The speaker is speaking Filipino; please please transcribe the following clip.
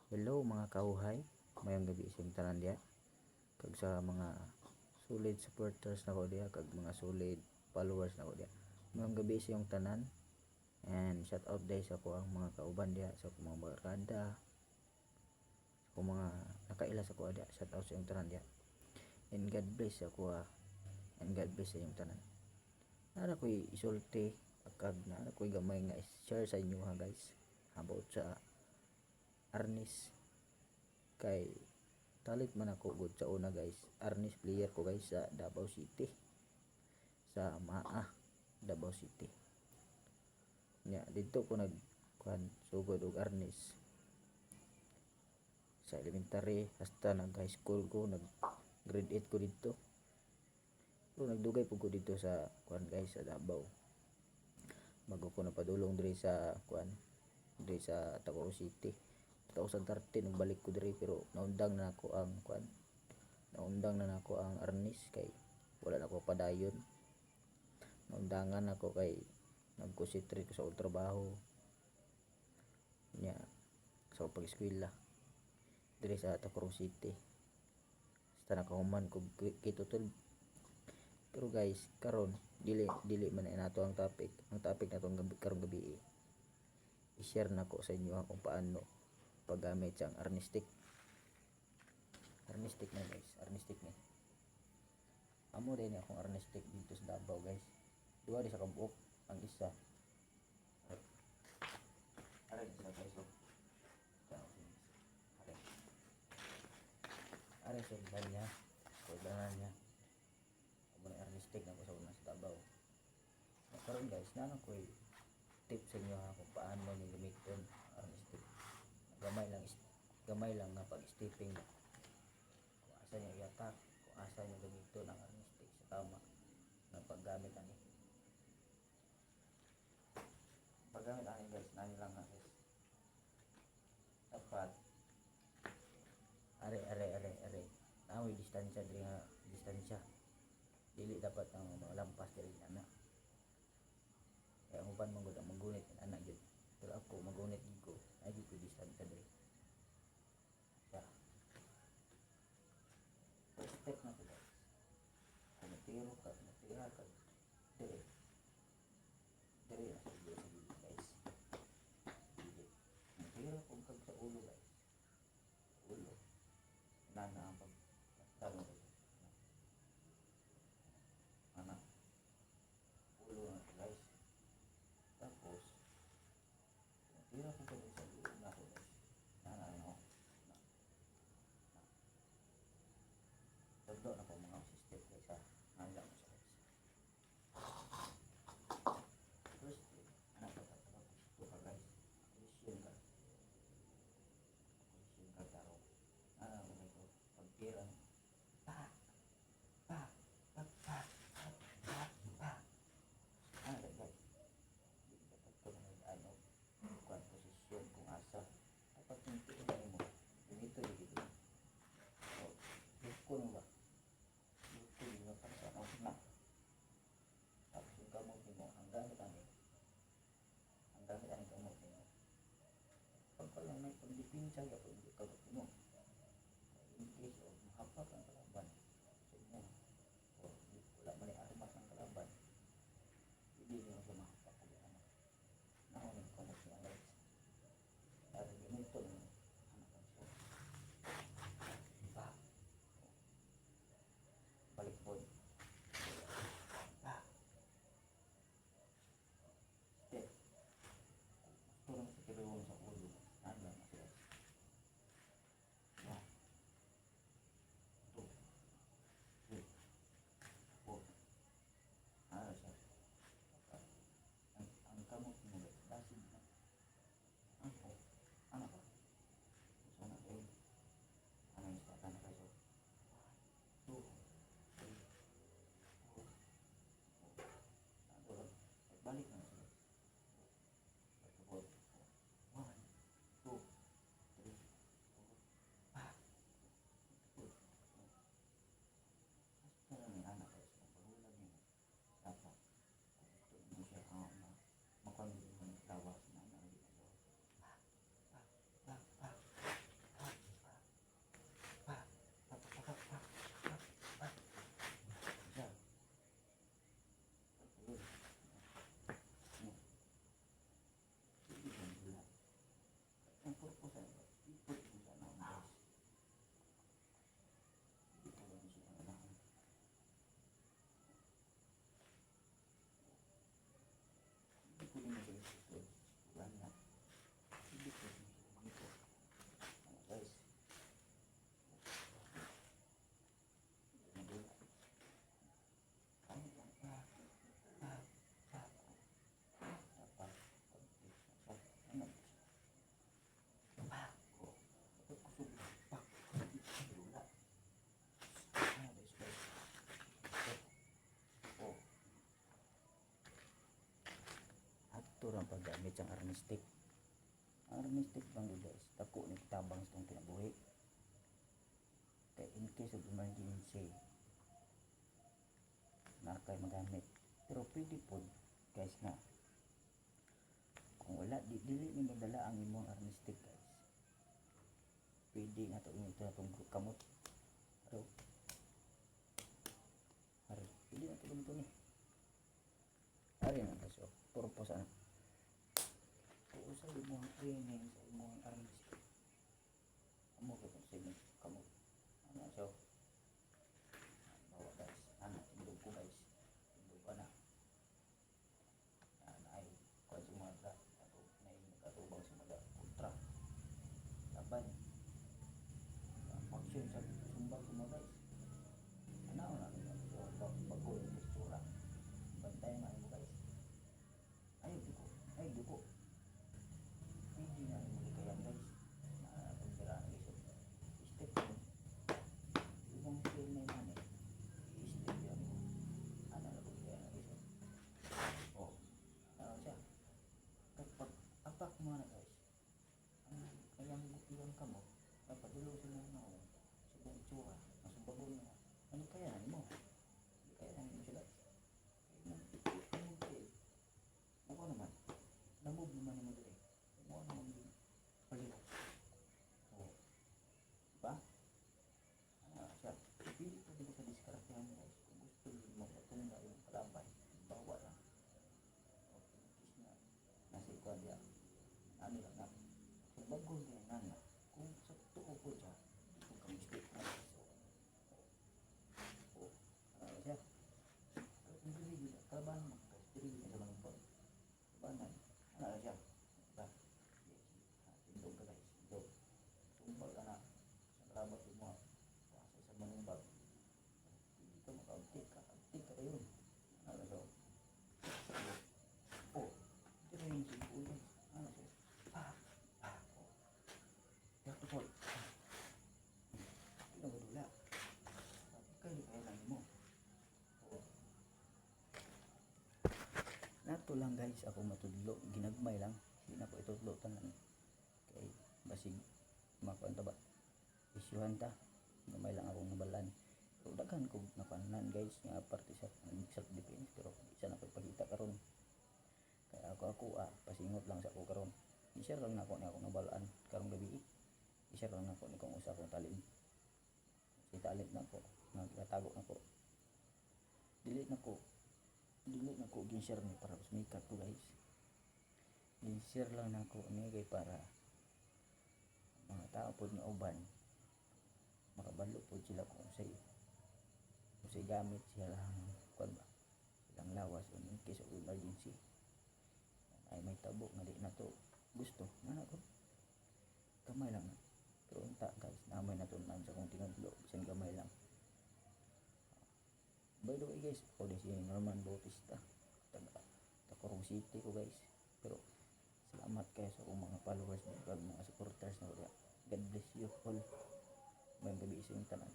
Hello mga kauhay, mayong gabi isang tanan diya. Kag sa mga solid supporters na ko diya, kag mga solid followers na ko diya. Mayong gabi sa yung tanan. And shout out day sa ko ang mga kauban diya, sa ko mga barkada, sa ko mga nakaila sa ko diya. Shout out sa yung tanan diya. And God bless sa ko and God bless sa yung tanan. Nara ko'y isulti, kag nara ko'y gamay nga share sa inyo ha guys. About sa Arnis, kay talit man ako good sa una guys. Arnis player ko guys sa Davao City, sa Maa Davao City nya. Dito ko nagkuhan sugod og Arnis sa elementary hasta nag high school ko, nag grade 8 ko dito. Pero nagdugay po ko dito sa kuan guys sa Davao, bago ko napadulong diri sa kuan, diri sa Tacoro City 2013. Nagbalik ko diri pero naundang na nako ang kuan, naundang na nako ang Arnis kay wala na ko padayon. Naundangan ako kay nagkonsentrate ko sa trabaho nya sa pag-eskwela diri sa Tacoro City hasta nakahuman ko kitutol. Pero guys, karon dili man nato ang topic. Ang topic nato karong gabi i-share nako sa inyo kung paano paggamit sa Arnistic. Arnistic na guys, Arnistic ni amo din akong Arnistic dito sa Davao guys. Duha di sa kabuok, ang isa aray sa guys, aray sa niya ko niya mo na Arnistic na ko sa una sa Davao. Karon guys, nana ko tip sa inyo kung paano ni gamiton Arnistic. Gamay lang na pag-stepping, kung asa niya i-attack, kung asa niya gamiton ang Arnistic sa tama na paggamit ani. Paggamit ani guys, nani lang ha guys. Dapat are namoy distansya diri nga distansya. Dili dapat ang malampas diri ana. Kaya ang uban mangud ang magunit ana gyud. Pero ako magunit ko, ay di ko distansya diri. Step na ko guys. Kung matiro ka, matira ka, diri na sa gilid guys. Matira kung kag sa ulo guys, ulo nana ang pagtanong ana ulo na guys. Tapos matira kung kag sa ulo na ko guys, nana ano tagdo na po mga step guys ha. Hanggang mo sa guys. First step, anak ka ito ka guys. Question ka taro. Ano mo ito? Pagtirang pa. Ano guys? Ito na ano, kuan posisyon kung asa. Dapat tingin mo. Ganito dito. So, buko mo ba? Buko mo para sa na. Tapos yung kamot mo, ang gamit ani kamot mo. Pagka lang may pagdipinsa ya kung hindi kamot mo, in case of mahapak ang kalaban sa inyo o wala man yung armas ang kalaban, hindi nyo siya mahapak ang anak. Nakunin kamot niya guys. Para ganito naman hanapan siya. Balikbod. Step. Turang sa kirawang sa ulo. Ano lang siya. Ito. arnistic. Ang arnistic bang guys, dako ni tabang sa itong kinabuhi. Kaya in case of emergency, na kay magamit. Pero pwede po guys na kung wala dili ni madala ang imong arnistic guys, pwede nga to ito natong kamot. Pero pwede na to ganito ni ari na guys. So purpose ano kung sa imong training sa imong arnistic amo ko sa imong kamot ano. So bawa guys anak tindog ko guys, tindog ka na ay kung sumada ato na katubang sumada kontra laban function sa sumbag mo guys. Ano na so bago yung postura bantay man mo guys. Ay duko hindi na mo kayan guys na pagdira na guys. Step mo ibang train na yan step yan mo ano na pagdira na guys. Oh ano siya kapag apak mo na guys ang kayang bukiyang ka mo papadulong sa mga na subong itsura ang sumbagol na ano kaya na mo hindi kaya na mo siya guys. Ako naman namove naman mo dito mo naman yung palihog. Oh diba siya pili ko dito sa diskartehan mo guys kung gusto mo matunga yung kalaban bawa lang kis na nasa ikaw diya ano lang na sumbagol niya nana kung sa tuko po siya dito ka mistake na so ano siya pero kung dili kalaban mo guys dili na sa mga po banan ano siya diba tindog ka guys tindog sumbag ka na sa kalabat mo sa manumbag hindi ka makauntik ka yun ano so oh dito yung siya ano siya oh yakto po pinagdula pati kaya lang mo oh nato lang guys ako matudlo ginagmay lang di na ko itudlo tanan kay basig makuanta ba isyuhan ta gamay lang akong nabalan. Pero daghan ko napanan guys nga parte sa self defense pero isa na ko ipakita karon kaya ako pasingot lang sa ako karon i-share lang nako ni ako nabalaan karong gabi i-share lang nako ni kung usa kong talent si talent nako nagtatago nako dili nako gin-share ni para sumikat ko guys. Gin-share lang nako ni kay para mga tao pod nga uban makabalo pod sila kung usay gamit sila kuan ba silang lawas in case of emergency ay may tabo nga di na to gusto mana ko gamay lang pero unta guys namay natunan sa kong tinudlo bisan gamay lang. By the way guys, ako din si Norman Bautista taga Corong City ko guys. Pero salamat kayo sa akong mga followers mga supporters na God bless you all. May gabi sa inyong tanan.